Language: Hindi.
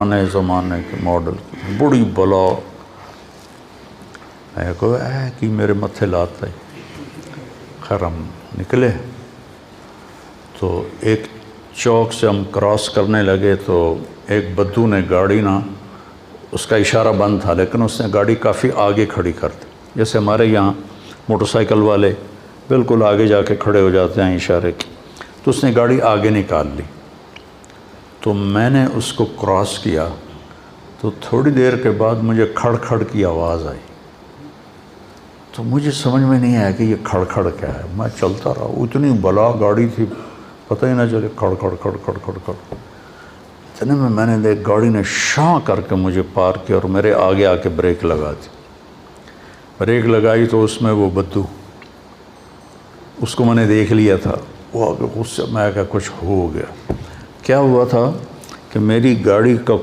नए ज़माने के मॉडल की बड़ी बला मैं को कि मेरे मत्थे लाता है। खैर हम निकले तो एक चौक से हम क्रॉस करने लगे तो एक बद्दू ने गाड़ी ना, उसका इशारा बंद था लेकिन उसने गाड़ी काफ़ी आगे खड़ी कर दी। जैसे हमारे यहाँ मोटरसाइकिल वाले बिल्कुल आगे जाके खड़े हो जाते हैं इशारे के, तो उसने गाड़ी आगे निकाल ली। तो मैंने उसको क्रॉस किया तो थोड़ी देर के बाद मुझे खड़ की आवाज़ आई। तो मुझे समझ में नहीं आया कि ये खड़ क्या है। मैं चलता रहा, उतनी बला गाड़ी थी पता ही ना चले, खड़। इतने में मैंने देख गाड़ी ने शां करके मुझे पार किया और मेरे आगे आके ब्रेक लगा दी। ब्रेक लगाई तो उसमें वो बद्दू, उसको मैंने देख लिया था, वो आगे उससे मैं क्या कुछ हो गया। क्या हुआ था कि मेरी गाड़ी का